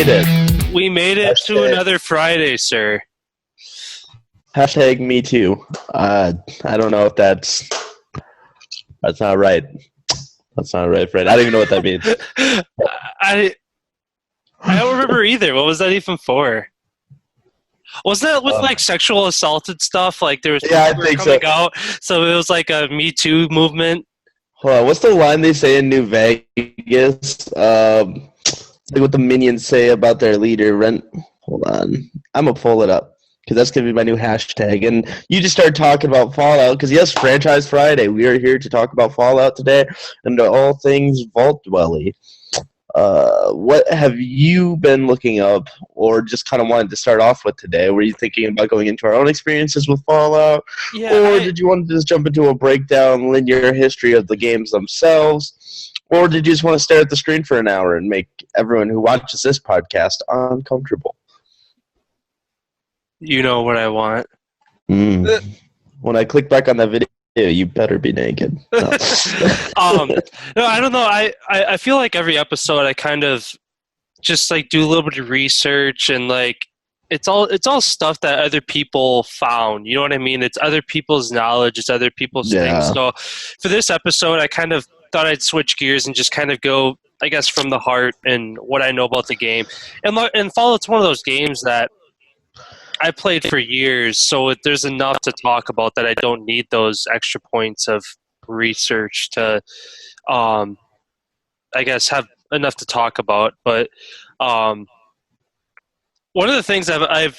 made it. We made it to another Friday, sir. Hashtag me too. I don't know if that's not right. That's not right, Fred. I don't even know what that means. I don't remember either. What was that even for? Wasn't that with like sexual assault and stuff? Like there was I think coming out, so it was like a Me Too movement. Hold on, what's the line they say in New Vegas? Like what the minions say about their leader. Hold on, I'm gonna pull it up because that's gonna be my new hashtag. And you just started talking about Fallout because yes, Franchise Friday. We are here to talk about Fallout today and all things Vault Dwelly. What have you been looking up or just kind of wanted to start off with today? Were you thinking about going into our own experiences with Fallout? Or did you want to just jump into a breakdown, linear history of the games themselves? Or did you just want to stare at the screen for an hour and make everyone who watches this podcast uncomfortable? You know what I want. When I click back on that video, you better be naked. No. No, I don't know. I feel like every episode I kind of just like do a little bit of research and like it's all stuff that other people found. You know what I mean? It's other people's knowledge. It's other people's things. So for this episode, I kind of thought I'd switch gears and just kind of go, I guess, from the heart and what I know about the game. And Fallout's one of those games that I played for years, so there's enough to talk about that I don't need those extra points of research to, I guess, have enough to talk about. But one of the things I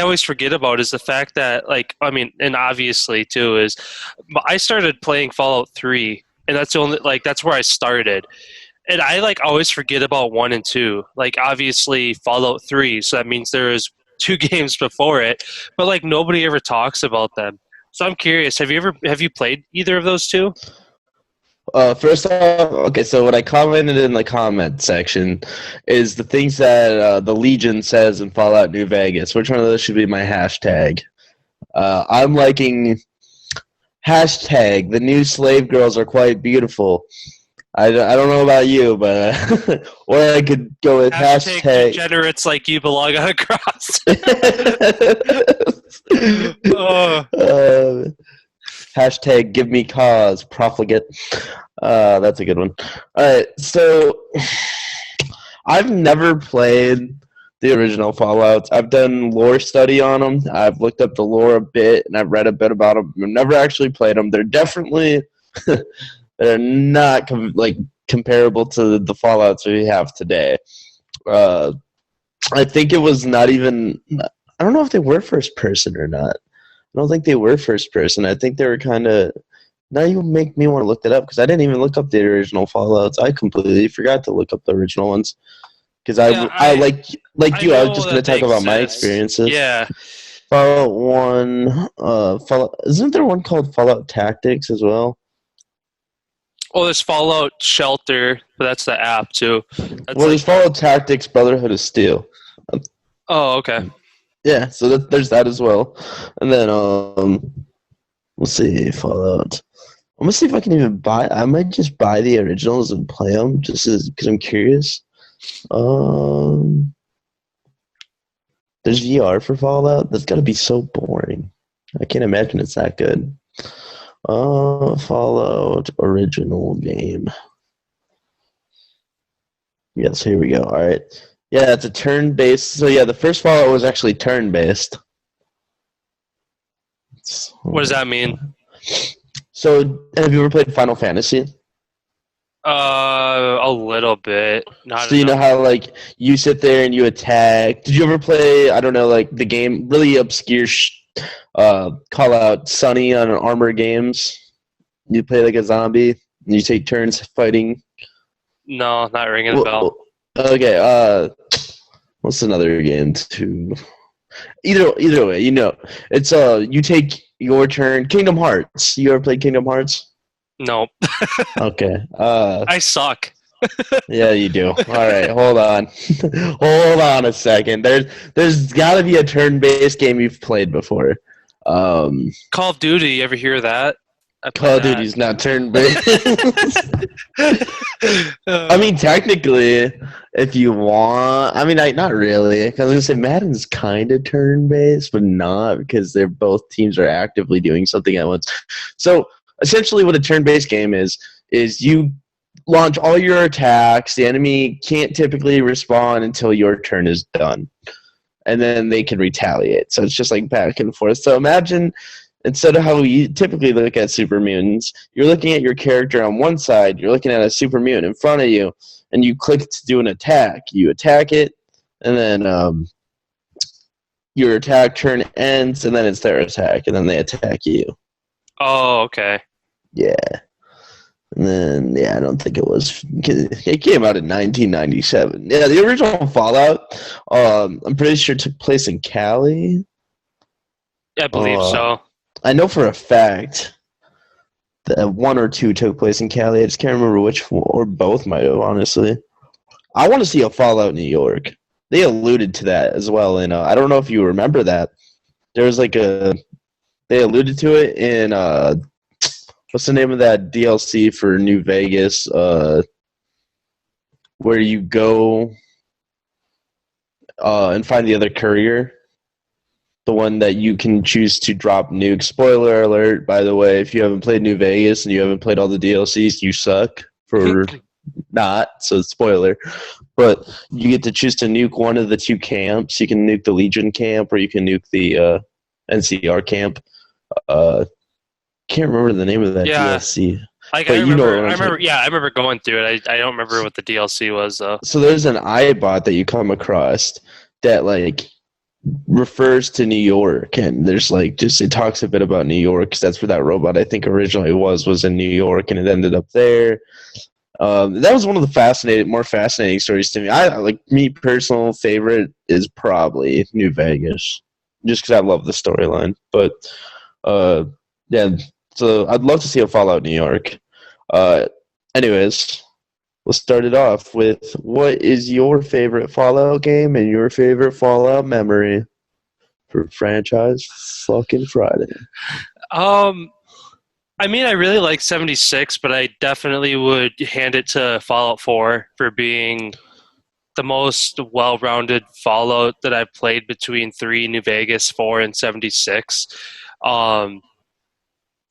always forget about is the fact that, like, I mean, and obviously too, is I started playing Fallout 3, and that's where I started. And I like always forget about 1 and 2. Like, obviously Fallout 3, so that means there is 2 games before it, but like nobody ever talks about them. So I'm curious, have you played either of those 2? First off, okay, so what I commented in the comment section is the things that the Legion says in Fallout New Vegas. Which one of those should be my hashtag? I'm liking hashtag the new slave girls are quite beautiful. I don't know about you, but or I could go with hashtag degenerates like you belong on a cross. Hashtag give me cause profligate. That's a good one. All right, so I've never played the original Fallouts. I've done lore study on them. I've looked up the lore a bit, and I've read a bit about them. I've never actually played them. They're definitely they're not comparable to the Fallouts we have today. I think it was not even. I don't know if they were first person or not. I don't think they were first person. I think they were kind of. Now you make me want to look that up because I didn't even look up the original Fallouts. I completely forgot to look up the original ones because I like you. I was just going to talk about my experiences. Yeah. Fallout 1. Fallout. Isn't there one called Fallout Tactics as well? Oh, there's Fallout Shelter, but that's the app too. There's Fallout Tactics, Brotherhood of Steel. Oh, okay. Yeah, so there's that as well. And then, let's see, Fallout. I'm going to see if I can even buy. I might just buy the originals and play them just because I'm curious. There's VR for Fallout? That's got to be so boring. I can't imagine it's that good. Fallout original game. Yes, here we go. All right. Yeah, it's a turn-based. So yeah, the first Fallout was actually turn-based. What does that mean? So, have you ever played Final Fantasy? A little bit. Not so you know how like you sit there and you attack. Did you ever play? I don't know, like the game really obscure. Call out Sunny on Armor Games. You play like a zombie and you take turns fighting. No, not ringing a bell. Okay, what's another game too? Either way, you know. It's you take your turn. Kingdom Hearts. You ever played Kingdom Hearts? No. Okay. I suck. Yeah, you do. All right, hold on. Hold on a second. There's got to be a turn-based game you've played before. Call of Duty, you ever hear that? I play Call of that. Duty's not turn-based. I Uh, mean, technically, if you want, I mean, not really. Because I was gonna say Madden's kind of turn-based, but not because they're both teams are actively doing something at once. So essentially, what a turn-based game is you launch all your attacks. The enemy can't typically respond until your turn is done, and then they can retaliate. So it's just like back and forth. So imagine instead of how we typically look at super mutants, you're looking at your character on one side, you're looking at a super mutant in front of you, and you click to do an attack. You attack it, and then your attack turn ends, and then it's their attack, and then they attack you. oh, okay. Yeah. And then, yeah, I don't think it was. It came out in 1997. Yeah, the original Fallout, I'm pretty sure took place in Cali. I believe so. I know for a fact that one or two took place in Cali. I just can't remember which one, or both might have, honestly. I want to see a Fallout New York. They alluded to that as well, and I don't know if you remember that. There was like they alluded to it in what's the name of that DLC for New Vegas? Where you go and find the other courier. The one that you can choose to drop nukes. Spoiler alert, by the way, if you haven't played New Vegas and you haven't played all the DLCs, you suck for not, so spoiler. But you get to choose to nuke one of the two camps. You can nuke the Legion camp or you can nuke the NCR camp. Can't remember the name of that DLC. Like, but I you know remember, what I'm saying. I remember going through it. I don't remember what the DLC was, though. So there's an iBot that you come across that, like, refers to New York, and there's like just it talks a bit about New York because that's where that robot I think originally was in New York, and it ended up there. That was one of the more fascinating stories to me. Me personal favorite is probably New Vegas, just because I love the storyline. But yeah, so I'd love to see a Fallout New York. Anyways, let's start it off with what is your favorite Fallout game and your favorite Fallout memory for franchise fucking Friday. I mean, I really like 76, but I definitely would hand it to Fallout 4 for being the most well-rounded Fallout that I've played between 3, New Vegas, 4, and 76.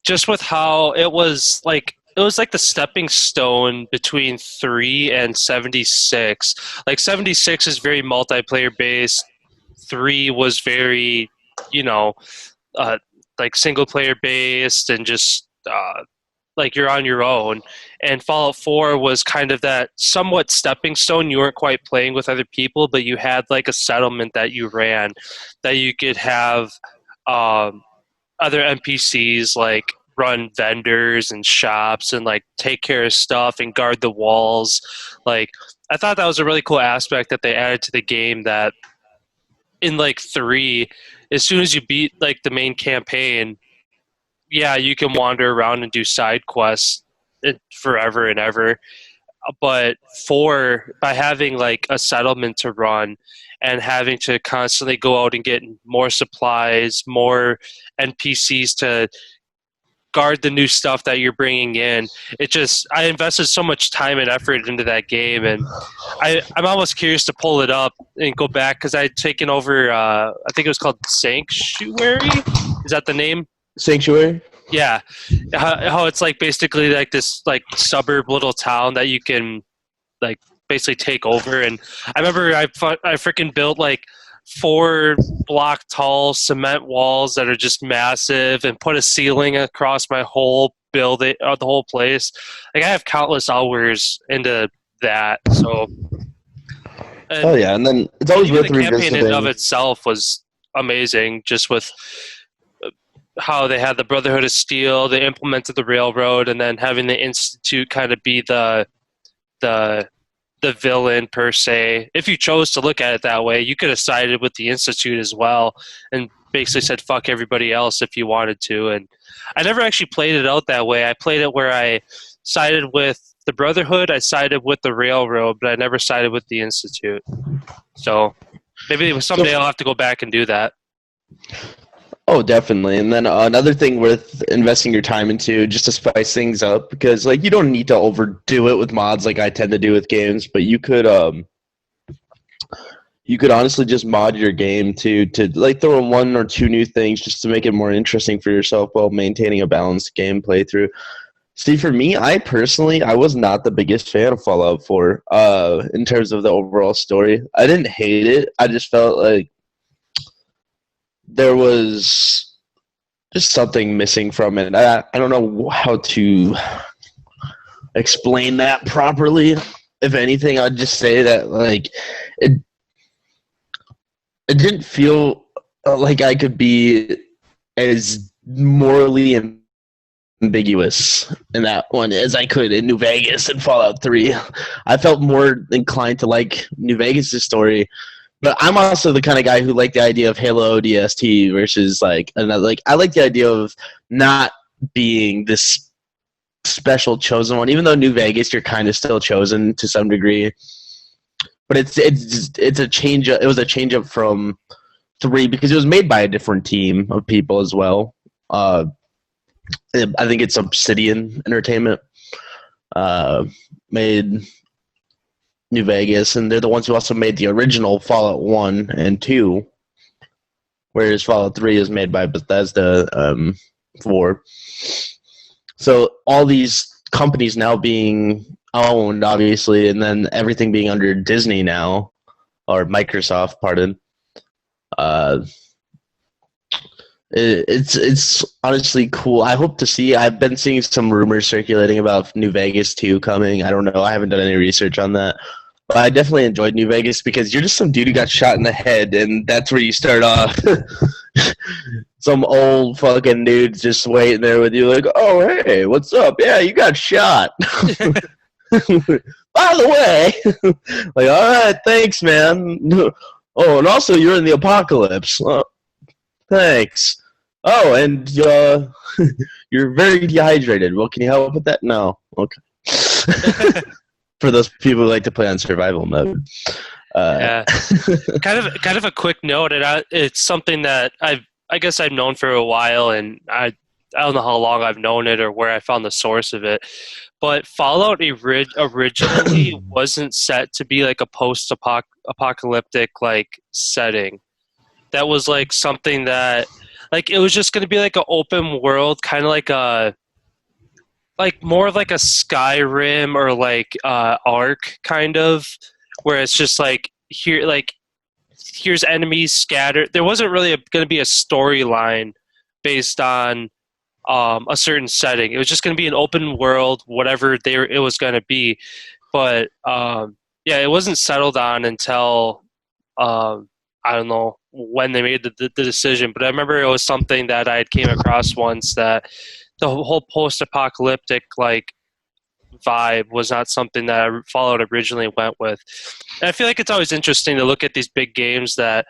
Just with how it was like the stepping stone between 3 and 76. Like 76 is very multiplayer based. 3 was very, like single player based and just like you're on your own. And Fallout 4 was kind of that somewhat stepping stone. You weren't quite playing with other people, but you had like a settlement that you ran that you could have other NPCs like run vendors and shops and like take care of stuff and guard the walls. Like I thought that was a really cool aspect that they added to the game, that in like 3, as soon as you beat like the main campaign, yeah, you can wander around and do side quests forever and ever. But 4, by having like a settlement to run and having to constantly go out and get more supplies, more NPCs to guard the new stuff that you're bringing in, I invested so much time and effort into that game, and I'm almost curious to pull it up and go back because I'd taken over I think it was called Sanctuary. Is that the name? Sanctuary? Yeah. How it's like basically like this like suburb little town that you can like basically take over. And I remember I freaking built like 4 block tall cement walls that are just massive and put a ceiling across my whole building, the whole place. Like I have countless hours into that. So oh yeah, and then it's always worth the campaign revisiting. in and of itself was amazing, just with how they had the Brotherhood of Steel, they implemented the Railroad, and then having the Institute kind of be the villain per se. If you chose to look at it that way, you could have sided with the Institute as well and basically said fuck everybody else if you wanted to. And I never actually played it out that way. I played it where I sided with the Brotherhood, I sided with the Railroad, but I never sided with the Institute. So maybe someday I'll have to go back and do that. Oh, definitely. And then another thing worth investing your time into, just to spice things up, because like you don't need to overdo it with mods like I tend to do with games, but you could honestly just mod your game to like throw in one or two new things just to make it more interesting for yourself while maintaining a balanced game playthrough. See, for me, I personally, I was not the biggest fan of Fallout 4 in terms of the overall story. I didn't hate it. I just felt like there was just something missing from it. I don't know how to explain that properly. If anything, I'd just say that like it it didn't feel like I could be as morally ambiguous in that one as I could in New Vegas and Fallout 3. I felt more inclined to like New Vegas' story, but I'm also the kind of guy who liked the idea of Halo ODST versus like another. Like I like the idea of not being this special chosen one, even though New Vegas you're kind of still chosen to some degree. But it's a change. It was a change up from 3 because it was made by a different team of people as well. I think it's Obsidian Entertainment made New Vegas, and they're the ones who also made the original Fallout 1 and 2, whereas Fallout 3 is made by Bethesda 4. So all these companies now being owned, obviously, and then everything being under Disney now, or Microsoft, pardon. It's honestly cool. I hope to see. I've been seeing some rumors circulating about New Vegas 2 coming. I don't know. I haven't done any research on that. But I definitely enjoyed New Vegas because you're just some dude who got shot in the head, and that's where you start off. Some old fucking dude's just waiting there with you, like, oh, hey, what's up? Yeah, you got shot. By the way, like, all right, thanks, man. Oh, and also you're in the apocalypse. Thanks. Oh, and you're very dehydrated. Well, can you help with that? No. Okay. For those people who like to play on survival mode. Yeah. kind of a quick note, and it's something that I guess I've known for a while, and I don't know how long I've known it or where I found the source of it. But Fallout originally wasn't set to be like a post-apocalyptic like setting. That was like something that like it was just going to be like an open world, kind of like more like a Skyrim or like Ark kind of, where it's just like here's enemies scattered. There wasn't really going to be a storyline based on a certain setting. It was just going to be an open world, whatever it was going to be. But yeah, it wasn't settled on until I don't know when they made the decision. But I remember it was something that I had came across once, that the whole post-apocalyptic like vibe was not something that Fallout originally went with. And I feel like it's always interesting to look at these big games that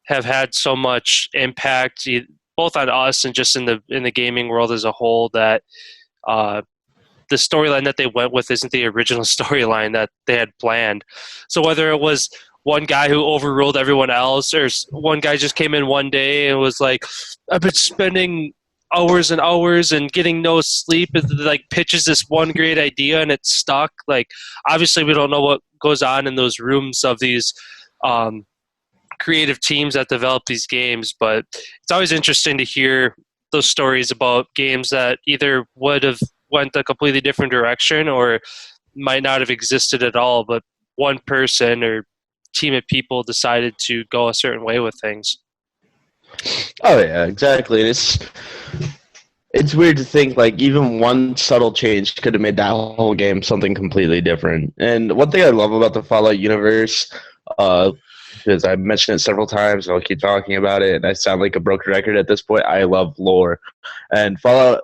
have had so much impact, both on us and just in the gaming world as a whole, that the storyline that they went with isn't the original storyline that they had planned. So whether it was one guy who overruled everyone else, or one guy just came in one day and was like, I've been spending hours and hours and getting no sleep, and like pitches this one great idea and it's stuck. Like, obviously we don't know what goes on in those rooms of these creative teams that develop these games, but it's always interesting to hear those stories about games that either would have went a completely different direction or might not have existed at all, but one person or team of people decided to go a certain way with things. Oh yeah, exactly. And it's weird to think like even one subtle change could have made that whole game something completely different. And one thing I love about the Fallout universe, because I've mentioned it several times, and I'll keep talking about it, and I sound like a broken record at this point, I love lore. And Fallout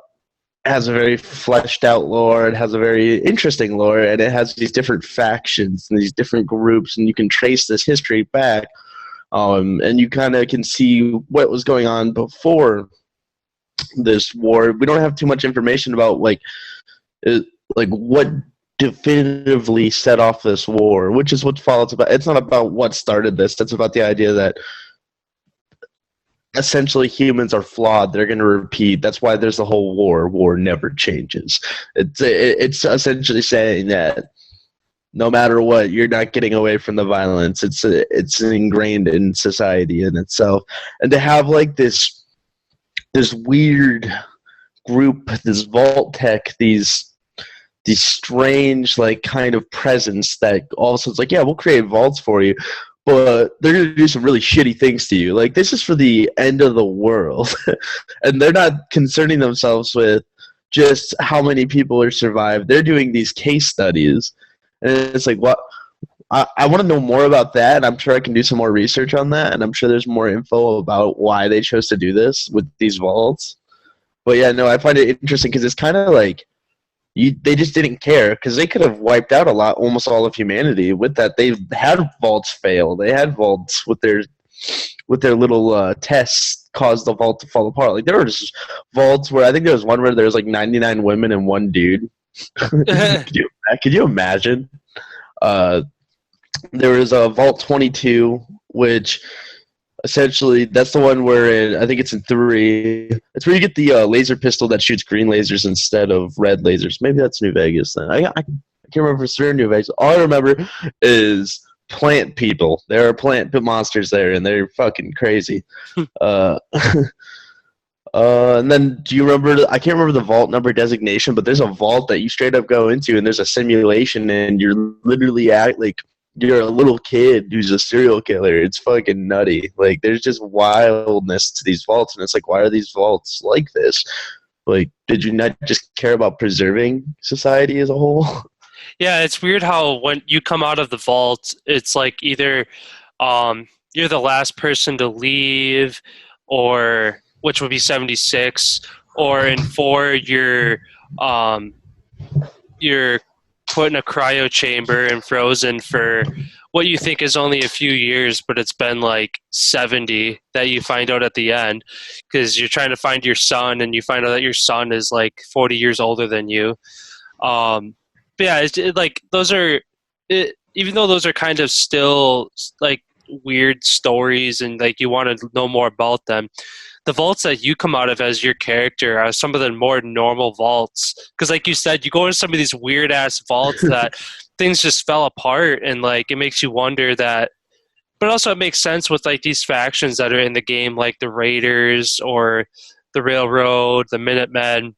has a very fleshed out lore, it has a very interesting lore, and it has these different factions and these different groups, and you can trace this history back, and you kind of can see what was going on before this war. We don't have too much information about like what definitively set off this war, which is what Fallout's about. It's not about what started this. It's about the idea that essentially humans are flawed. They're going to repeat. That's why there's the whole war. War never changes. It's essentially saying that no matter what, you're not getting away from the violence. It's ingrained in society in itself, and to have like this weird group, this vault tech, these strange like kind of presence that also it's like, yeah, we'll create vaults for you, but they're gonna do some really shitty things to you. Like this is for the end of the world, and they're not concerning themselves with just how many people are survived. They're doing these case studies, and it's like, what? I want to know more about that, and I'm sure I can do some more research on that, and I'm sure there's more info about why they chose to do this with these vaults. But yeah, no, I find it interesting because it's kind of like they just didn't care because they could have wiped out almost all of humanity with that. They had vaults fail. They had vaults with their little tests caused the vault to fall apart. Like there were just vaults where I think there was one where there was like 99 women and one dude. Could you imagine? There was a Vault 22, which essentially that's the one where I think it's in 3. It's where you get the laser pistol that shoots green lasers instead of red lasers. Maybe that's New Vegas then. I can't remember if it's 3 or New Vegas. All I remember is plant people. There are plant monsters there, and they're fucking crazy. And then do you remember I can't remember the vault number designation, but there's a vault that you straight up go into, and there's a simulation, and you're literally you're a little kid who's a serial killer. It's fucking nutty. Like, there's just wildness to these vaults, and it's like, why are these vaults like this? Like, did you not just care about preserving society as a whole? Yeah, it's weird how when you come out of the vault, it's like either you're the last person to leave, or which would be 76, or in 4 you're put in a cryo chamber and frozen for what you think is only a few years, but it's been like 70 that you find out at the end, because you're trying to find your son, and you find out that your son is like 40 years older than you. But yeah, like those are, even though those are kind of still like weird stories, and like you want to know more about them, the vaults that you come out of as your character are some of the more normal vaults. Because like you said, you go into some of these weird ass vaults that things just fell apart, and like it makes you wonder that. But also it makes sense with like these factions that are in the game, like the Raiders or the Railroad, the Minutemen.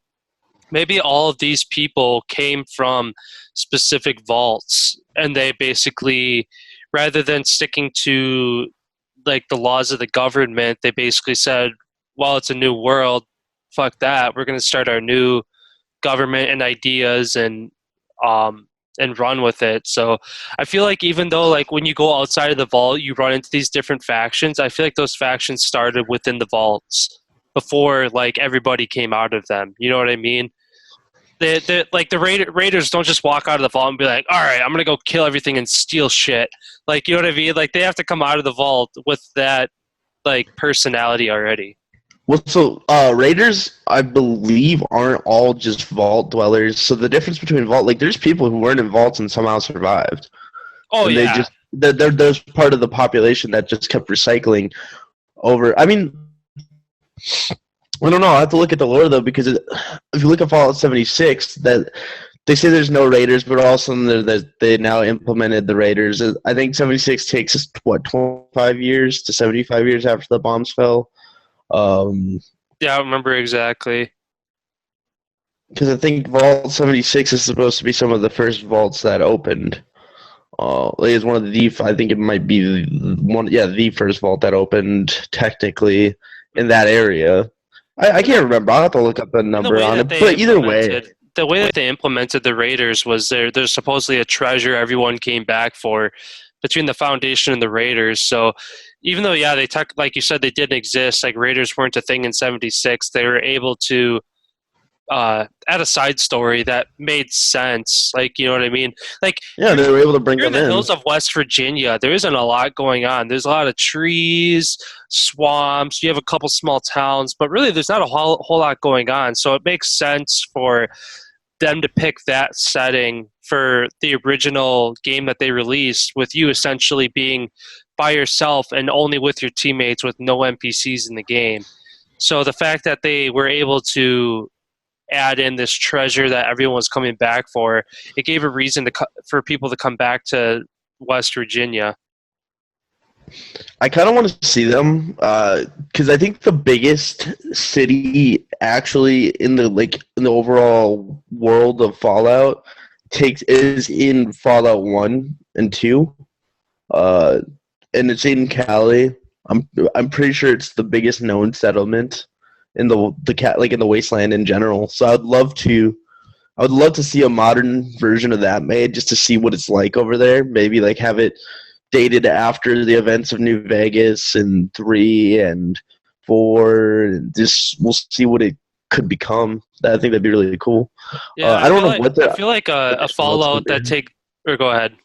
Maybe all of these people came from specific vaults, and they basically, rather than sticking to like the laws of the government, they basically said, well, it's a new world, fuck that, we're going to start our new government and ideas and run with it. So I feel like even though like when you go outside of the vault you run into these different factions, I feel like those factions started within the vaults before like everybody came out of them. You know what I mean? Like the Raiders don't just walk out of the vault and be like, all right, I'm going to go kill everything and steal shit. Like, you know what I mean? Like they have to come out of the vault with that like personality already. Well, so Raiders, I believe, aren't all just vault dwellers. So the difference between vault, like, there's people who weren't in vaults and somehow survived. Oh, and yeah. There's part of the population that just kept recycling over. I mean, I don't know. I have to look at the lore though, because if you look at Fallout 76, that they say there's no Raiders, but also they now implemented the Raiders. I think 76 takes us 25 years to 75 years after the bombs fell. Yeah, I remember exactly. Because I think Vault 76 is supposed to be some of the first vaults that opened. It's one of I think it might be the first vault that opened technically in that area. I can't remember. I'll have to look up the number on it. But either way, the way that they implemented the Raiders was there's supposedly a treasure everyone came back for between the Foundation and the Raiders. So even though, yeah, like you said, they didn't exist, like Raiders weren't a thing in 76, they were able to add a side story that made sense. Like, you know what I mean? Like, yeah, they were able to bring them in. You're in the hills of West Virginia. There isn't a lot going on. There's a lot of trees, swamps. You have a couple small towns, but really there's not a whole lot going on. So it makes sense for them to pick that setting for the original game that they released, with you essentially being by yourself and only with your teammates with no NPCs in the game. So the fact that they were able to add in this treasure that everyone was coming back for, it gave a reason for people to come back to West Virginia. I kind of want to see them because I think the biggest city actually in the overall world of Fallout is in Fallout 1 and 2, and it's in Cali. I'm pretty sure it's the biggest known settlement in in the wasteland in general. So I would love to see a modern version of that made, just to see what it's like over there. Maybe like have it dated after the events of New Vegas and 3 and 4. And we'll see what it could become. I think that'd be really cool. Yeah, I don't know what I feel like a Fallout that or go ahead.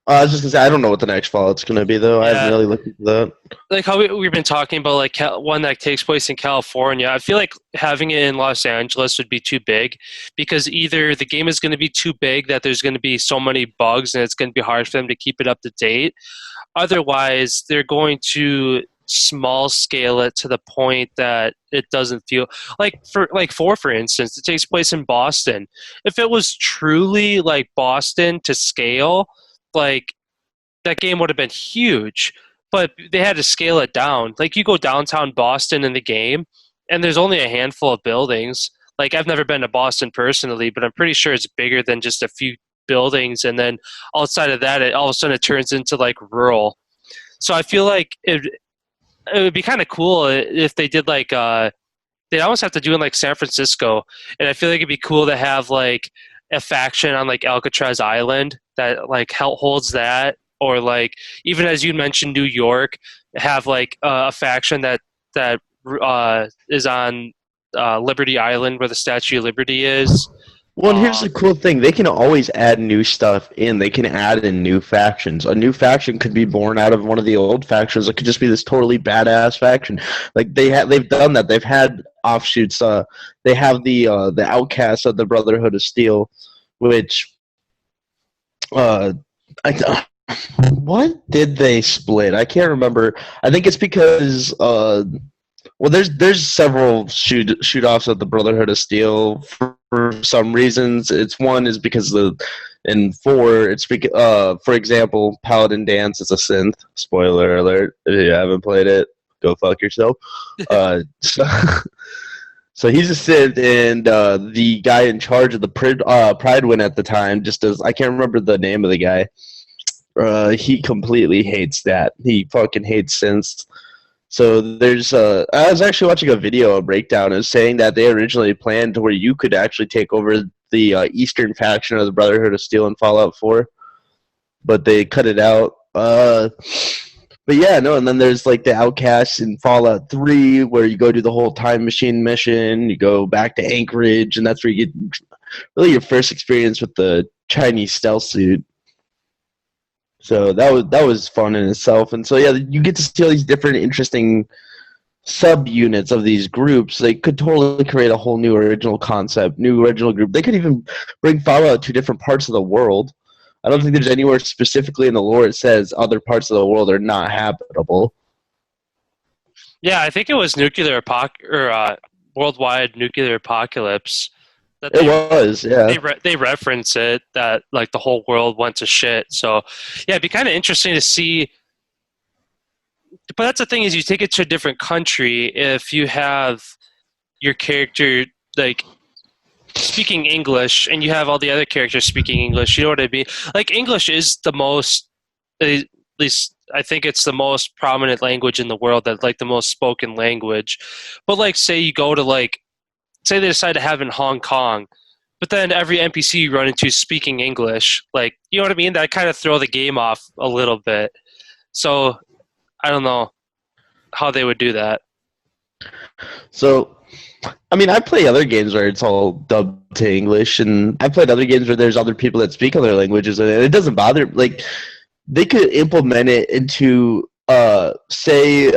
I was just gonna say I don't know what the next Fallout's gonna be though. Yeah. I haven't really looked into that. Like how we've been talking about, like one that takes place in California. I feel like having it in Los Angeles would be too big, because either the game is going to be too big that there's going to be so many bugs and it's going to be hard for them to keep it up to date. Otherwise, they're going to small scale it to the point that it doesn't feel like for instance, it takes place in Boston. If it was truly like Boston to scale, like that game would have been huge, but they had to scale it down. Like you go downtown Boston in the game and there's only a handful of buildings. Like I've never been to Boston personally, but I'm pretty sure it's bigger than just a few buildings, and then outside of that all of a sudden it turns into like rural. So I feel like it would be kind of cool if they did like they'd almost have to do in like San Francisco, and I feel like it'd be cool to have like a faction on like Alcatraz Island that like holds that, or like even as you mentioned New York, have like a faction that is on Liberty Island where the Statue of Liberty is. Well, and here's the cool thing. They can always add new stuff in. They can add in new factions. A new faction could be born out of one of the old factions. It could just be this totally badass faction. Like they've done that. They've had offshoots. They have the Outcasts of the Brotherhood of Steel, which what did they split? I can't remember. I think it's because well, there's several shoot-offs of the Brotherhood of Steel for some reasons. One is because in 4, it's for example, Paladin Dance is a synth. Spoiler alert! If you haven't played it, go fuck yourself. So he's a synth, and the guy in charge of the Pride Win at the time, I can't remember the name of the guy. He completely hates that. He fucking hates synths. So there's I was actually watching a video, a breakdown, of saying that they originally planned to where you could actually take over the eastern faction of the Brotherhood of Steel in Fallout 4, but they cut it out. But yeah, no, and then there's like the Outcasts in Fallout 3 where you go do the whole time machine mission, you go back to Anchorage, and that's where you get really your first experience with the Chinese stealth suit. So that was fun in itself. And so yeah, you get to see all these different interesting subunits of these groups. They could totally create a whole new original concept, new original group. They could even bring Fallout to different parts of the world. I don't think there's anywhere specifically in the lore it says other parts of the world are not habitable. Yeah, I think it was worldwide nuclear apocalypse. They reference it, that like the whole world went to shit. So yeah, it'd be kind of interesting to see. But that's the thing, is you take it to a different country, if you have your character like speaking English and you have all the other characters speaking English, you know what I mean? Like English is the most, at least I think it's the most prominent language in the world, that like the most spoken language. But like say you go to say they decide to have in Hong Kong, but then every NPC you run into is speaking English. Like, you know what I mean? That kind of throw the game off a little bit. So I don't know how they would do that. So, I mean, I play other games where it's all dubbed to English, and I played other games where there's other people that speak other languages, and it doesn't bother. Like, they could implement it into, say,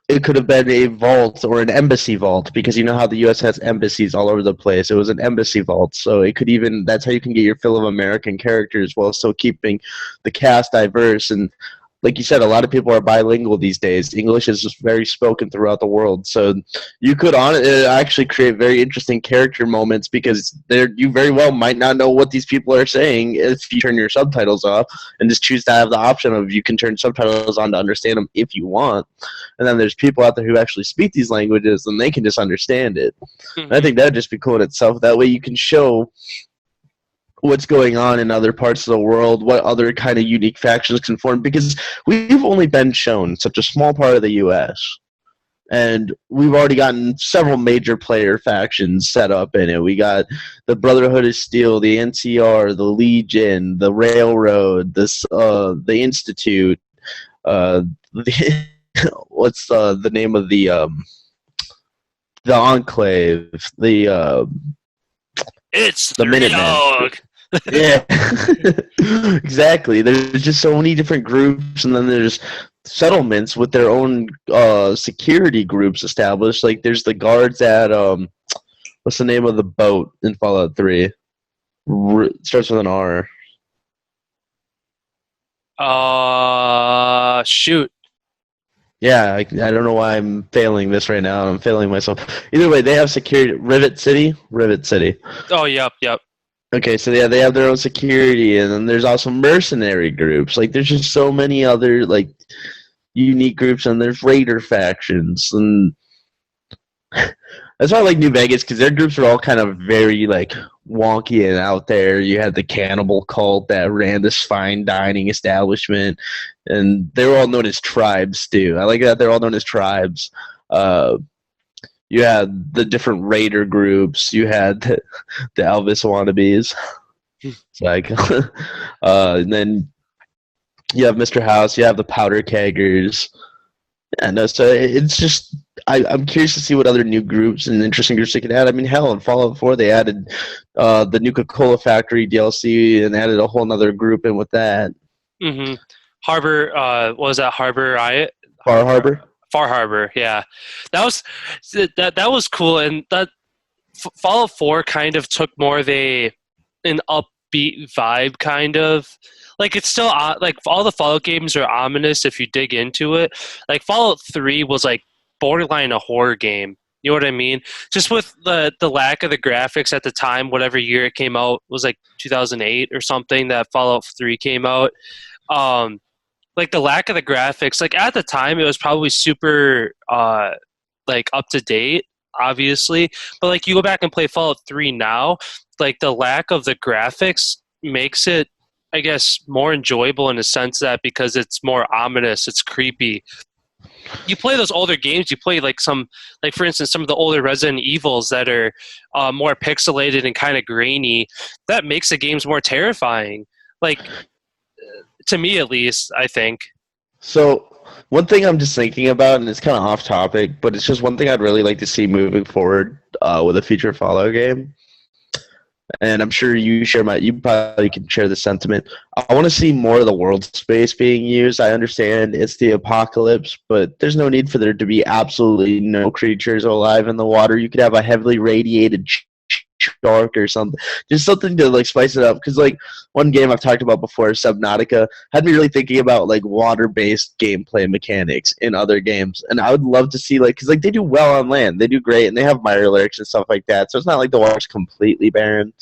it could have been a vault or an embassy vault, because you know how the U.S. has embassies all over the place. It was an embassy vault, so it could even that's how you can get your fill of American characters while still keeping the cast diverse. And like you said, a lot of people are bilingual these days. English is just very spoken throughout the world, so you could actually create very interesting character moments, because you very well might not know what these people are saying if you turn your subtitles off and just choose to have the option of you can turn subtitles on to understand them if you want. And then there's people out there who actually speak these languages and they can just understand it. And I think that would just be cool in itself. That way you can show what's going on in other parts of the world, what other kind of unique factions can form, because we've only been shown such a small part of the U.S., and we've already gotten several major player factions set up in it. We got the Brotherhood of Steel, the NCR, the Legion, the Railroad, the Institute, what's the name of the Enclave, it's the Minutemen. Yeah, exactly. There's just so many different groups, and then there's settlements with their own security groups established. Like there's the guards at what's the name of the boat in Fallout 3? Starts with an R. Shoot. Yeah, I don't know why I'm failing this right now. I'm failing myself. Either way, they have security. Rivet City. Oh, yep. Okay, so yeah, they have their own security, and then there's also mercenary groups. Like, there's just so many other like unique groups, and there's raider factions, and that's why I like New Vegas, because their groups are all kind of very like wonky and out there. You had the cannibal cult that ran this fine dining establishment, and they were all known as tribes too. I like that they're all known as tribes. You had the different raider groups. You had the Elvis wannabes. It's like, and then you have Mr. House. You have the powder keggers. And so it's just, I'm curious to see what other new groups and interesting groups they can add. I mean, hell, in Fallout 4, they added the Nuka-Cola Factory DLC and added a whole other group in with that. Mm-hmm. Harbor, what was that? Harbor Riot? Far Harbor? Far Harbor, yeah. That was cool, and that Fallout 4 kind of took more of an upbeat vibe, kind of. Like, it's still, like, all the Fallout games are ominous if you dig into it. Like, Fallout 3 was, like, borderline a horror game. You know what I mean? Just with the lack of the graphics at the time, whatever year it came out, was like 2008 or something that Fallout 3 came out. Like, the lack of the graphics, like, at the time, it was probably super, like, up to date, obviously. But, like, you go back and play Fallout 3 now, like, the lack of the graphics makes it, I guess, more enjoyable in a sense that because it's more ominous, it's creepy. You play those older games, you play like for instance, some of the older Resident Evils that are more pixelated and kind of grainy. That makes the games more terrifying. Like, to me at least, I think. So one thing I'm just thinking about, and it's kind of off topic, but it's just one thing I'd really like to see moving forward with a future Fallout game. And I'm sure you probably can share the sentiment. I want to see more of the world space being used. I understand it's the apocalypse, but there's no need for there to be absolutely no creatures alive in the water. You could have a heavily radiated shark or something, just something to like spice it up. Because like one game I've talked about before, Subnautica, had me really thinking about like water-based gameplay mechanics in other games, and I would love to see like, because like they do well on land, they do great, and they have minor lyrics and stuff like that. So it's not like the water's completely barren,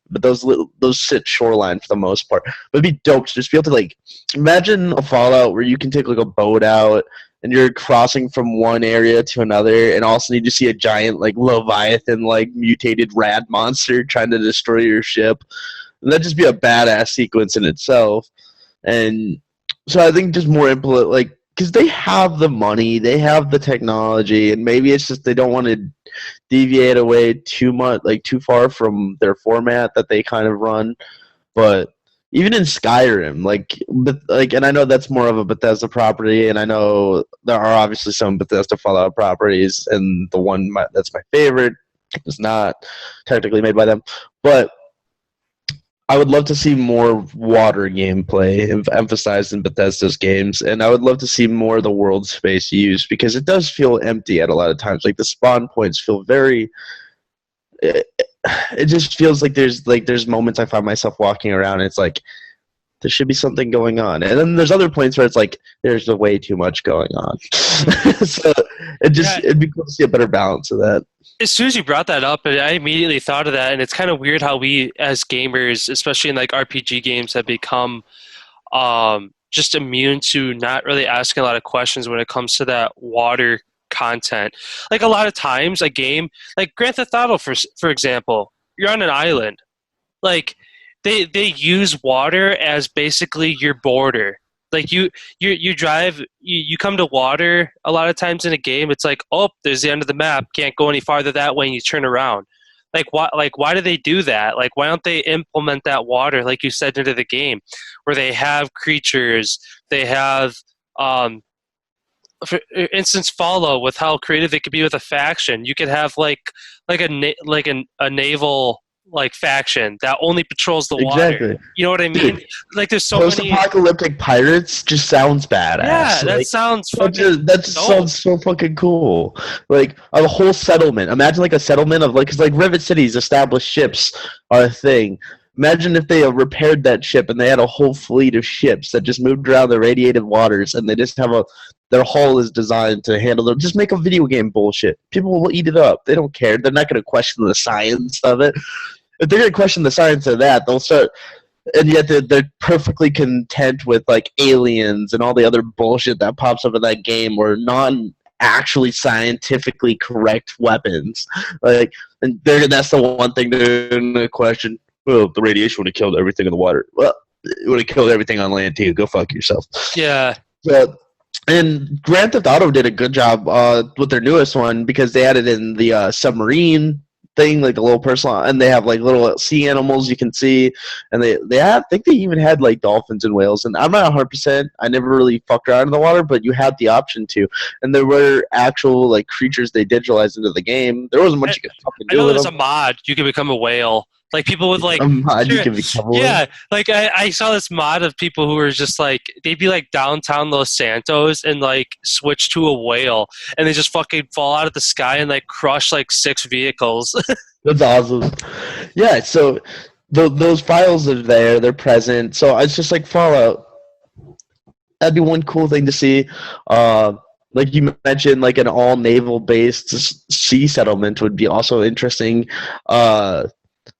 but those sit shoreline for the most part. But it'd be dope to just be able to like imagine a Fallout where you can take like a boat out and you're crossing from one area to another, and all of a sudden you just see a giant like Leviathan like mutated rad monster trying to destroy your ship. And that'd just be a badass sequence in itself. And so I think just more like, because they have the money, they have the technology, and maybe it's just they don't want to deviate away too much, like too far from their format that they kind of run. But even in Skyrim, and I know that's more of a Bethesda property, and I know there are obviously some Bethesda Fallout properties, and the one that's my favorite is not technically made by them. But I would love to see more water gameplay emphasized in Bethesda's games, and I would love to see more of the world space used because it does feel empty at a lot of times. Like the spawn points feel very. It just feels like there's moments I find myself walking around, and it's like there should be something going on, and then there's other points where it's like there's way too much going on. So it'd be cool to see a better balance of that. As soon as you brought that up, and I immediately thought of that, and it's kind of weird how we as gamers, especially in like RPG games, have become just immune to not really asking a lot of questions when it comes to that water content. Like a lot of times, a game like Grand Theft Auto, for example, you're on an island, like they use water as basically your border. Like you drive, you come to water a lot of times in a game. It's like, oh, there's the end of the map. Can't go any farther that way, and you turn around. Like why do they do that? Like why don't they implement that water, like you said, into the game, where they have creatures, they have, for instance, Fallout, with how creative it could be with a faction. You could have a naval like faction that only patrols the water. Exactly. You know what I mean? Dude, like there's so many post-apocalyptic pirates just sounds badass. Yeah, that sounds fucking that just sounds so fucking cool. Like a whole settlement. Imagine like a settlement of like, because like Rivet City's established ships are a thing. Imagine if they repaired that ship and they had a whole fleet of ships that just moved around the radiated waters, and they just have their hull is designed to handle them. Just make a video game bullshit. People will eat it up. They don't care. They're not going to question the science of it. If they're going to question the science of that, they'll start. And yet they're perfectly content with like aliens and all the other bullshit that pops up in that game, or actually scientifically correct weapons. Like, and that's the one thing they're going to question. Well, the radiation would have killed everything in the water. Well, it would have killed everything on land too. Go fuck yourself. Yeah. But, and Grand Theft Auto did a good job with their newest one, because they added in the submarine thing, like the little personal, and they have like little sea animals you can see, and I think they even had like dolphins and whales. And I'm not 100%. I never really fucked around in the water, but you had the option to, and there were actual like creatures they digitalized into the game. There wasn't much you could fucking do. I know there's a mod you can become a whale. Like people would like, yeah, like I saw this mod of people who were just like, they'd be like downtown Los Santos and like switch to a whale, and they just fucking fall out of the sky and like crush like 6 vehicles. That's awesome. Yeah, so those files are there, they're present. So it's just like Fallout. That'd be one cool thing to see. Like you mentioned, like an all naval based sea settlement would be also interesting.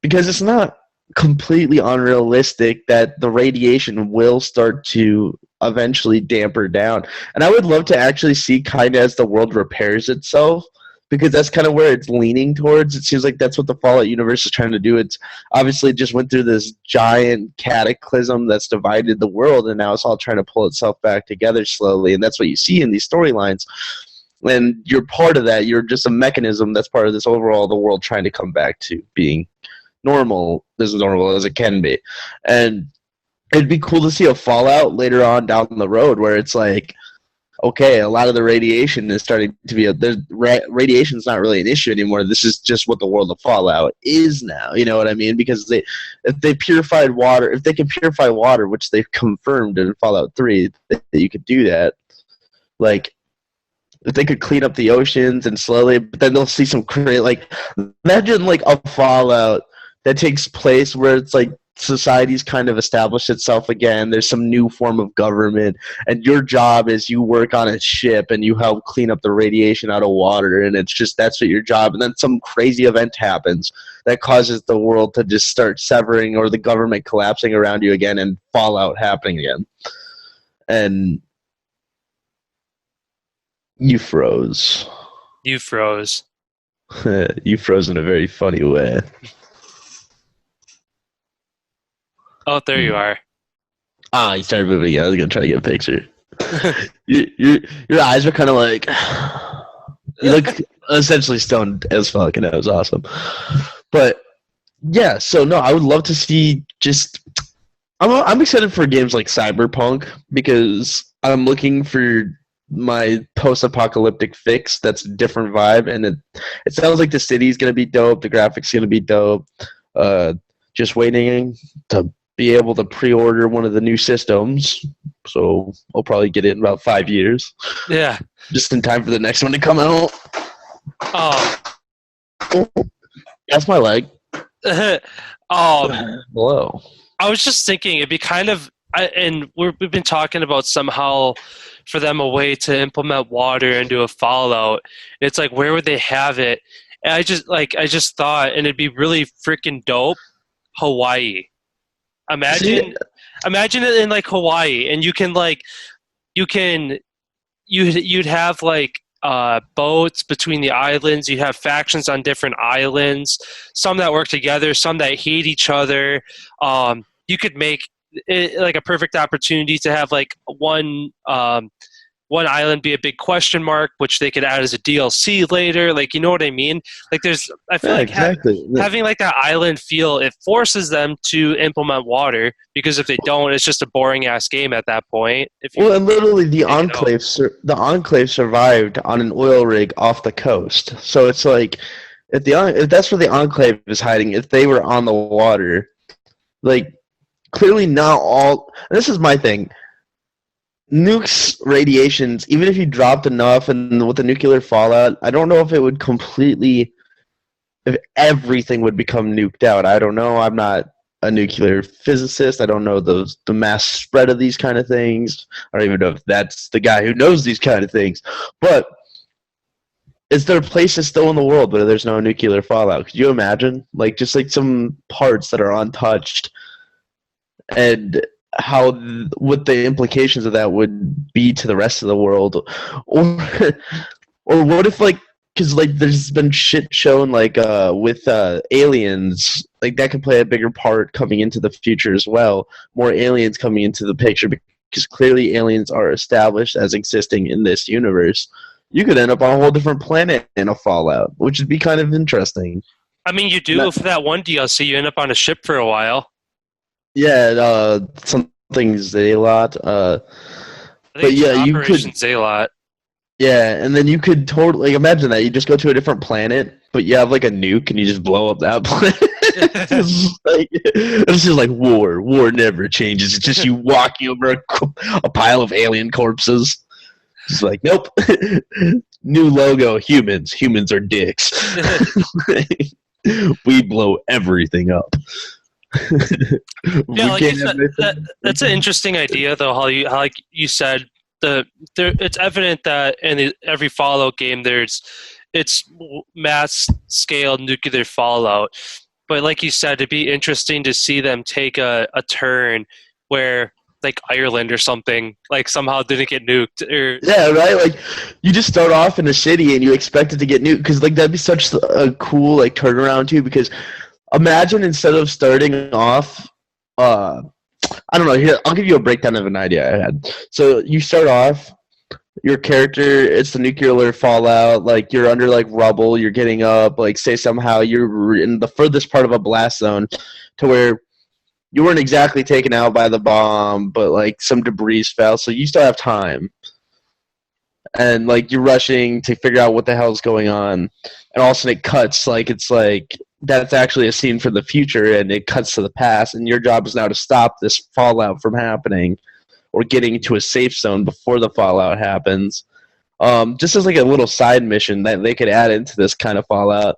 Because it's not completely unrealistic that the radiation will start to eventually damper down. And I would love to actually see kind of as the world repairs itself, because that's kind of where it's leaning towards. It seems like that's what the Fallout universe is trying to do. It's obviously just went through this giant cataclysm that's divided the world, and now it's all trying to pull itself back together slowly. And that's what you see in these storylines. And you're part of that. You're just a mechanism that's part of this overall, the world trying to come back to being normal, as normal as it can be. And it'd be cool to see a Fallout later on down the road where it's like, okay, a lot of the radiation is starting to be radiation's not really an issue anymore. This is just what the world of Fallout is now. You know what I mean? Because if they can purify water, which they've confirmed in Fallout 3 that you could do that, like, if they could clean up the oceans and slowly, but then they'll see some like, imagine like a Fallout that takes place where it's like society's kind of established itself again. There's some new form of government, and your job is you work on a ship and you help clean up the radiation out of water, and it's just that's what your job. And then some crazy event happens that causes the world to just start severing, or the government collapsing around you again, and fallout happening again. And you froze. You froze. You froze in a very funny way. Oh, there you are. Ah, you started moving again. I was going to try to get a picture. Your eyes were kind of like... You look essentially stoned as fuck, and that was awesome. But, yeah, so no, I would love to see just... I'm excited for games like Cyberpunk, because I'm looking for my post-apocalyptic fix that's a different vibe, and it sounds like the city's going to be dope, the graphics going to be dope, just waiting to be able to pre-order one of the new systems. So I'll probably get it in about 5 years, Yeah. just in time for the next one to come out. Um, That's my leg. um, Hello. I was just thinking it'd be kind of, and we've been talking about somehow for them a way to implement water into a Fallout. It's like, where would they have it? And I just thought, and it'd be really freaking dope. Hawaii. Imagine it in like Hawaii, and you'd have like boats between the islands. You'd have factions on different islands, some that work together, some that hate each other. You could make it like a perfect opportunity to have like one island be a big question mark, which they could add as a DLC later. Like, you know what I mean? Like, I feel like exactly. having like that island feel, it forces them to implement water, because if they don't, it's just a boring ass game at that point. And literally the Enclave survived on an oil rig off the coast. So it's like, if that's where the Enclave is hiding, if they were on the water, like, clearly not all. And this is my thing. Nukes, radiations, even if you dropped enough, and with the nuclear fallout, I don't know if it would if everything would become nuked out. I don't know. I'm not a nuclear physicist. I don't know the mass spread of these kind of things. I don't even know if that's the guy who knows these kind of things. But is there places still in the world where there's no nuclear fallout? Could you imagine? Like, just like some parts that are untouched, and what the implications of that would be to the rest of the world, or what if, like, because like there's been shit shown like with aliens, like that could play a bigger part coming into the future as well. More aliens coming into the picture, because clearly aliens are established as existing in this universe. You could end up on a whole different planet in a Fallout, which would be kind of interesting. I mean, you do for that one DLC, you end up on a ship for a while. Yeah, something Zalot. But yeah, you could Zalot. Yeah, and then you could totally imagine that you just go to a different planet, but you have like a nuke and you just blow up that planet. It's just like war. War never changes. It's just you walking over a pile of alien corpses. Just like, nope. New logo: humans. Humans are dicks. We blow everything up. Yeah, like you said, that's an interesting idea, though. How like you said, it's evident that in every Fallout game, it's mass scale nuclear fallout. But like you said, it'd be interesting to see them take a turn where, like, Ireland or something, like, somehow didn't get nuked. Yeah, right. Like, you just start off in a city and you expect it to get nuked, because like that'd be such a cool like turnaround too. Because imagine, instead of starting off, I don't know. Here, I'll give you a breakdown of an idea I had. So you start off, your character, it's the nuclear fallout. Like, you're under like rubble. You're getting up. Like, say somehow you're in the furthest part of a blast zone, to where you weren't exactly taken out by the bomb, but like some debris fell, so you still have time. And like you're rushing to figure out what the hell's going on, and all of a sudden it cuts. Like, it's like that's actually a scene for the future, and it cuts to the past, and your job is now to stop this fallout from happening, or getting to a safe zone before the fallout happens. Just as like a little side mission that they could add into this kind of Fallout.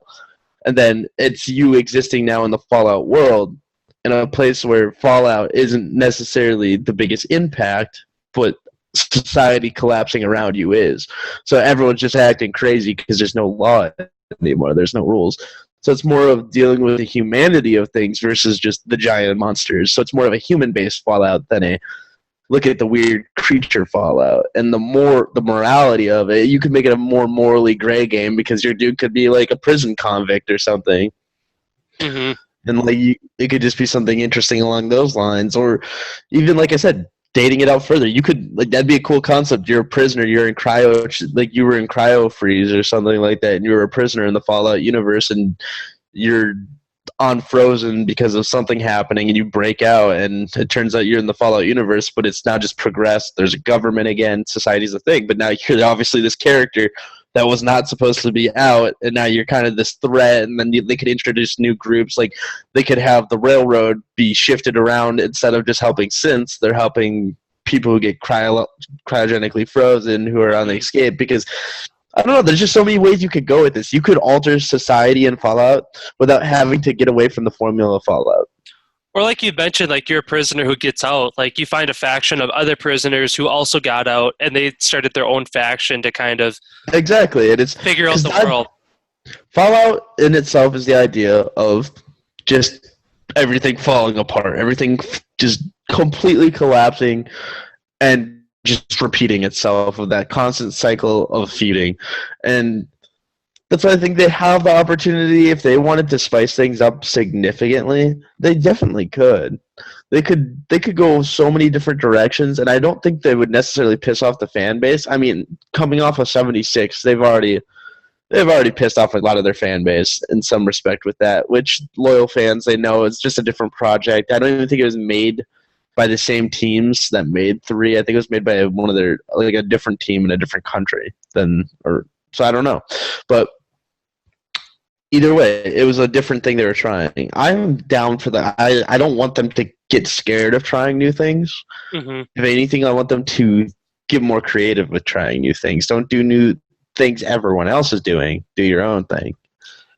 And then it's you existing now in the Fallout world, in a place where Fallout isn't necessarily the biggest impact, but society collapsing around you is. So everyone's just acting crazy because there's no law anymore. There's no rules. So it's more of dealing with the humanity of things versus just the giant monsters. So it's more of a human-based Fallout than a look at the weird creature Fallout. And the morality of it, you could make it a more morally gray game, because your dude could be like a prison convict or something. Mm-hmm. And like it could just be something interesting along those lines. Or even, like I said, dating it out further. You could, like, that'd be a cool concept. You're a prisoner, you're in like you were in cryo freeze or something like that, and you were a prisoner in the Fallout universe, and you're unfrozen because of something happening, and you break out, and it turns out you're in the Fallout universe, but it's now just progressed. There's a government again, society's a thing, but now you're obviously this character that was not supposed to be out, and now you're kind of this threat. And then they could introduce new groups, like they could have the railroad be shifted around. Instead of just helping synths, they're helping people who get cryogenically frozen, who are on the escape. Because I don't know, there's just so many ways you could go with this. You could alter society in Fallout without having to get away from the formula of Fallout. Or like you mentioned, like you're a prisoner who gets out. Like you find a faction of other prisoners who also got out, and they started their own faction to kind of exactly, and it's figure out the world. Fallout in itself is the idea of just everything falling apart, everything just completely collapsing, and just repeating itself of that constant cycle of feeding. And that's why I think they have the opportunity. If they wanted to spice things up significantly, they definitely could. They could go so many different directions, and I don't think they would necessarily piss off the fan base. I mean, coming off of 76, they've already pissed off a lot of their fan base in some respect with that, which loyal fans, they know it's just a different project. I don't even think it was made by the same teams that made 3. I think it was made by one of their, like, a different team in a different country so I don't know. But either way, it was a different thing they were trying. I'm down for that. I don't want them to get scared of trying new things. Mm-hmm. If anything, I want them to get more creative with trying new things. Don't do new things everyone else is doing. Do your own thing.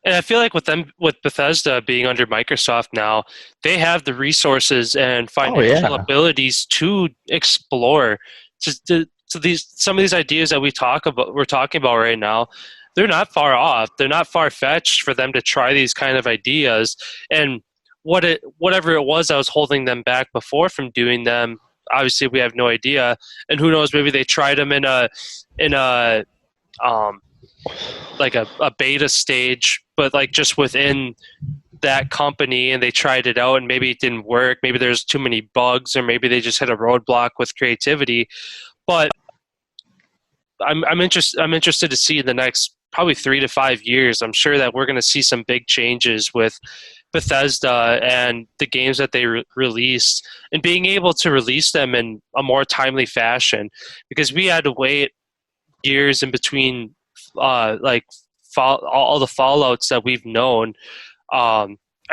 And I feel like with Bethesda being under Microsoft now, they have the resources and financial abilities to explore. So some of these ideas that we're talking about right now, they're not far off. They're not far-fetched for them to try these kind of ideas. And whatever it was that was holding them back before from doing them, obviously we have no idea. And who knows, maybe they tried them in a like a beta stage, but like just within that company, and they tried it out and maybe it didn't work. Maybe there's too many bugs, or maybe they just hit a roadblock with creativity. But I'm interested to see in the next probably 3 to 5 years. I'm sure that we're going to see some big changes with Bethesda and the games that they released, and being able to release them in a more timely fashion, because we had to wait years in between all the Fallouts that we've known. I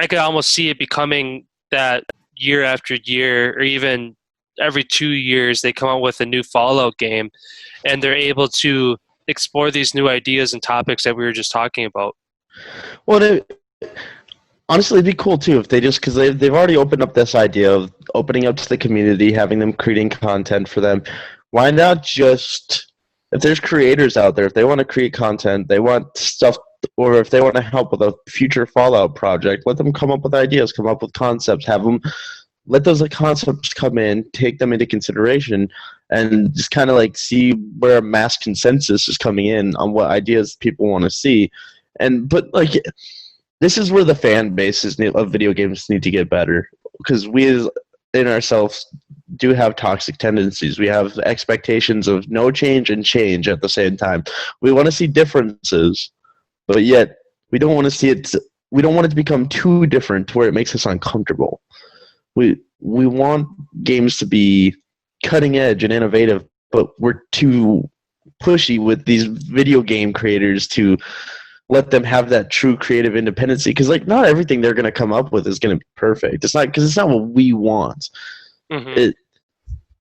could almost see it becoming that year after year, or even every 2 years they come out with a new Fallout game, and they're able to explore these new ideas and topics that we were just talking about. Well, honestly, it'd be cool too if they just, because they've already opened up this idea of opening up to the community, having them creating content for them. Why not just, if there's creators out there, if they want to create content, they want stuff, or if they want to help with a future Fallout project, let them come up with ideas, come up with concepts, have them, let those concepts come in, take them into consideration, and just kind of like see where a mass consensus is coming in on what ideas people want to see. But like, this is where the fan bases of video games need to get better, because we in ourselves do have toxic tendencies. We have expectations of no change and change at the same time. We want to see differences, but yet we don't want to see it. We don't want it to become too different to where it makes us uncomfortable. We want games to be cutting edge and innovative, but we're too pushy with these video game creators to let them have that true creative independency. Because like, not everything they're going to come up with is going to be perfect. It's not, because it's not what we want. Mm-hmm.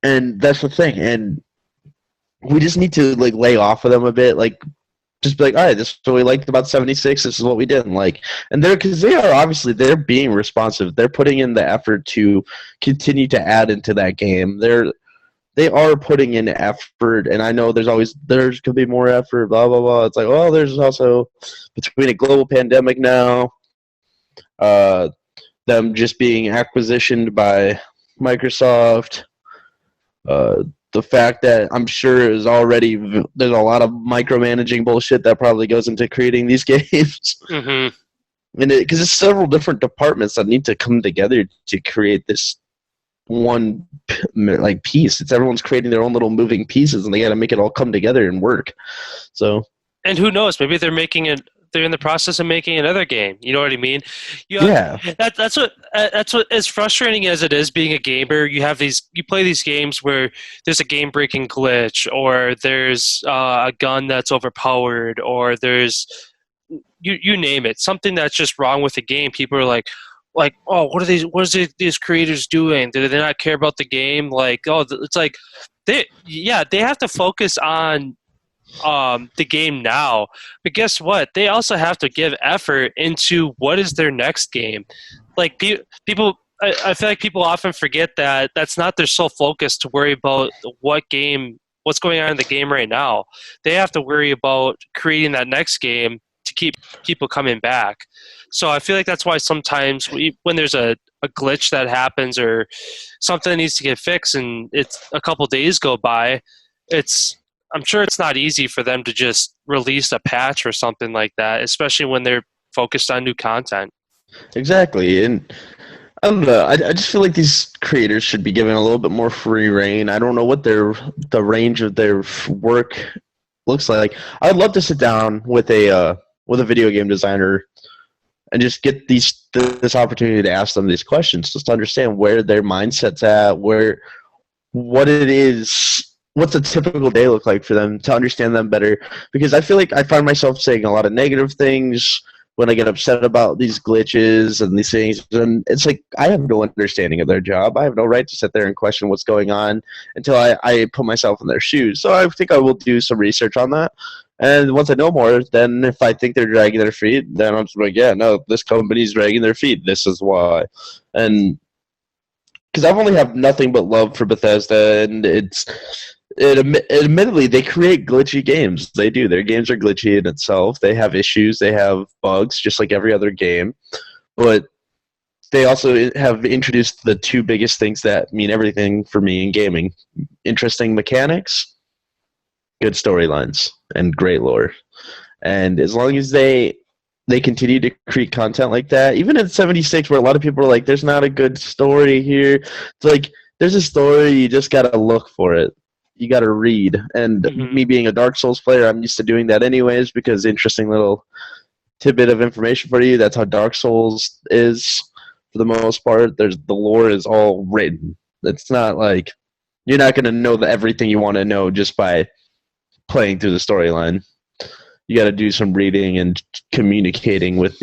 And that's the thing. And we just need to like lay off of them a bit. Like, just be like, all right, this is what we liked about 76. This is what we didn't like. And because they are obviously, they're being responsive. They're putting in the effort to continue to add into that game. They are putting in effort, and I know there's could be more effort, blah, blah, blah. It's like, well, there's also, between a global pandemic now, them just being acquisitioned by Microsoft, the fact that I'm sure there's a lot of micromanaging bullshit that probably goes into creating these games. Mm-hmm. And because it's several different departments that need to come together to create this one like piece. It's everyone's creating their own little moving pieces, and they got to make it all come together and work. So, and who knows, maybe they're making it they're in the process of making another game. You know what I mean? Yeah, That's what as frustrating as it is being a gamer. You play these games where there's a game breaking glitch, or there's a gun that's overpowered, or there's you name it, something that's just wrong with the game. People are like, oh, what are these creators doing? Do they not care about the game? Like, oh, it's like they have to focus on the game now, but guess what? They also have to give effort into what is their next game. Like people, I feel like people often forget that that's not their sole focus to worry about what's going on in the game right now. They have to worry about creating that next game to keep people coming back. So I feel like that's why sometimes when there's a glitch that happens or something that needs to get fixed and it's a couple days go by, I'm sure it's not easy for them to just release a patch or something like that, especially when they're focused on new content. exactly. And I don't know. I just feel like these creators should be given a little bit more free reign. I don't know what the range of their work looks like. I'd love to sit down with a video game designer and just get this opportunity to ask them these questions, just to understand where their mindset's at, what it is, what's a typical day look like for them, to understand them better. Because I feel like I find myself saying a lot of negative things when I get upset about these glitches and these things, and it's like I have no understanding of their job. I have no right to sit there and question what's going on until I put myself in their shoes. So I think I will do some research on that. And once I know more, then if I think they're dragging their feet, then I'm just like, yeah, no, this company's dragging their feet. This is why. And because I've only have nothing but love for Bethesda, and admittedly, they create glitchy games. They do. Their games are glitchy in itself. They have issues. They have bugs, just like every other game. But they also have introduced the two biggest things that mean everything for me in gaming: interesting mechanics, good storylines, and great lore. And as long as they continue to create content like that, even in 76, where a lot of people are like, there's not a good story here, it's like, there's a story, you just gotta look for it. You gotta read. And me being a Dark Souls player, I'm used to doing that anyways, because interesting little tidbit of information for you, that's how Dark Souls is for the most part. The lore is all written. It's not like, you're not gonna know everything you want to know just by playing through the storyline. You got to do some reading and communicating with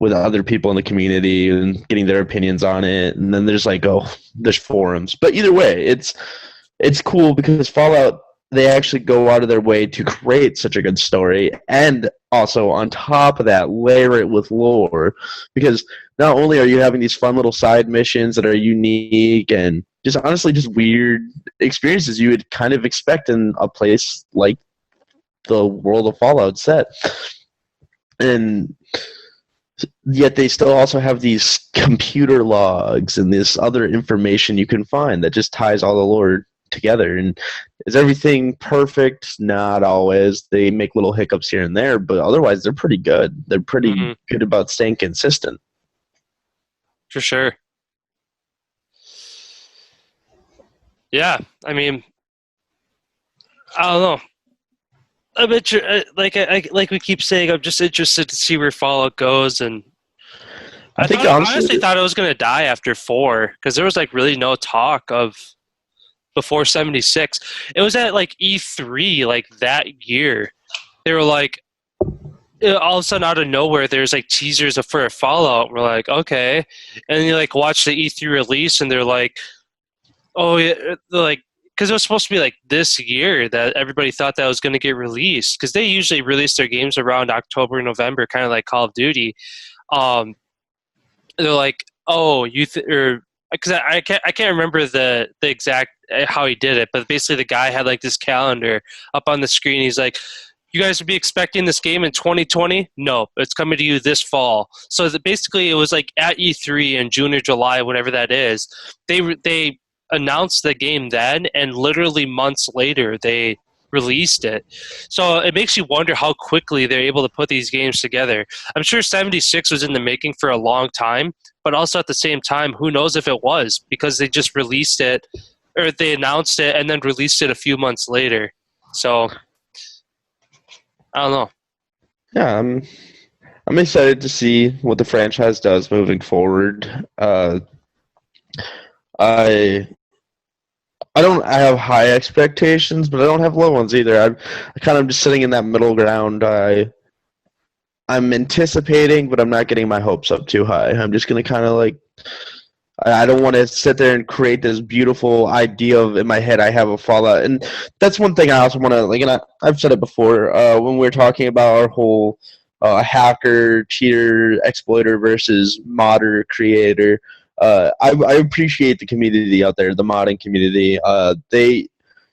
with other people in the community and getting their opinions on it. And then there's there's forums. But either way, it's cool because Fallout, they actually go out of their way to create such a good story, and also on top of that, layer it with lore. Because not only are you having these fun little side missions that are unique and just honestly just weird experiences you would kind of expect in a place like the world of Fallout set, and yet they still also have these computer logs and this other information you can find that just ties all the lore together. And is everything perfect? Not always. They make little hiccups here and there, but otherwise they're pretty good. They're pretty good about staying consistent. For sure. Yeah, I mean, I don't know. I bet you, like we keep saying, I'm just interested to see where Fallout goes, and I honestly thought it was going to die after 4, because there was really no talk of before 76. It was at E3 that year. They were all of a sudden out of nowhere, there's teasers for a Fallout. We're like, okay, and then you watch the E3 release, and they're like, oh yeah, they're because it was supposed to be this year that everybody thought that was going to get released, because they usually release their games around October, November, kind of like Call of Duty. They're like, oh, because I can't remember the exact how he did it, but basically the guy had this calendar up on the screen. He's like, you guys would be expecting this game in 2020? No, it's coming to you this fall. So basically it was at E3 in June or July, whatever that is. They announced the game then, and literally months later they released it. So it makes you wonder how quickly they're able to put these games together. I'm sure 76 was in the making for a long time, but also at the same time, who knows if it was, because they just released it, or they announced it and then released it a few months later. So I don't know. Yeah, I'm excited to see what the franchise does moving forward. I I have high expectations, but I don't have low ones either. I kind of just sitting in that middle ground. I'm anticipating, but I'm not getting my hopes up too high. I'm just gonna kind of like I don't want to sit there and create this beautiful idea of in my head I have a Fallout, and that's one thing I also want to like. And I've said it before when we are talking about our whole hacker, cheater, exploiter versus modder creator. I appreciate the community out there, the modding community.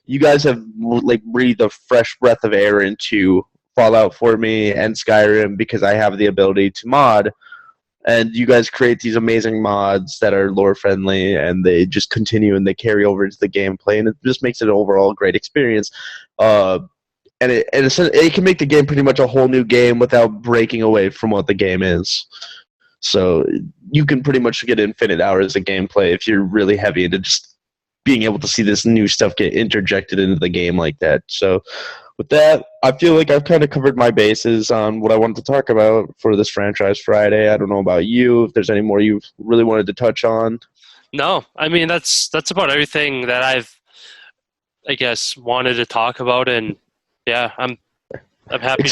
You guys have like breathed a fresh breath of air into Fallout for me and Skyrim because I have the ability to mod, and you guys create these amazing mods that are lore friendly, and they just continue and they carry over into the gameplay, and it just makes it an overall great experience. It can make the game pretty much a whole new game without breaking away from what the game is. So you can pretty much get infinite hours of gameplay if you're really heavy into just being able to see this new stuff get interjected into the game like that. So with that, I feel like I've kind of covered my bases on what I wanted to talk about for this Franchise Friday. I don't know about you, if there's any more you really wanted to touch on. No, I mean that's about everything that I guess, wanted to talk about, and yeah, I'm happy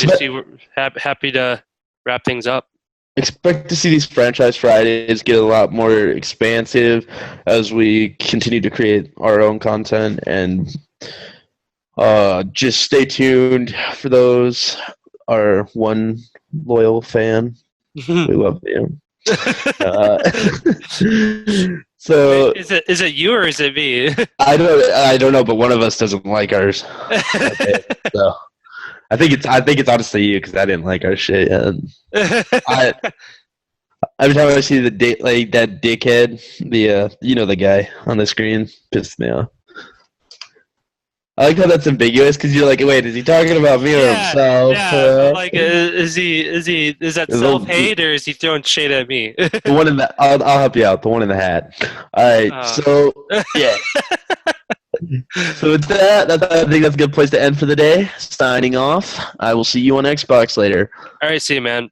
happy to wrap things up. Expect to see these Franchise Fridays get a lot more expansive as we continue to create our own content, and just stay tuned for those. Our one loyal fan, we love you. So is it you or is it me? I don't know, but one of us doesn't like ours. Okay, so I think it's honestly you because I didn't like our shit. And every time I see like that dickhead, the guy on the screen, pisses me off. I like how that's ambiguous because you're like, wait, is he talking about me or himself? Yeah, like is that self-hate or is he throwing shade at me? The one in the I'll help you out. The one in the hat. All right, so yeah. So with that, I think that's a good place to end for the day. Signing off. I will see you on Xbox later. All right, see you, man.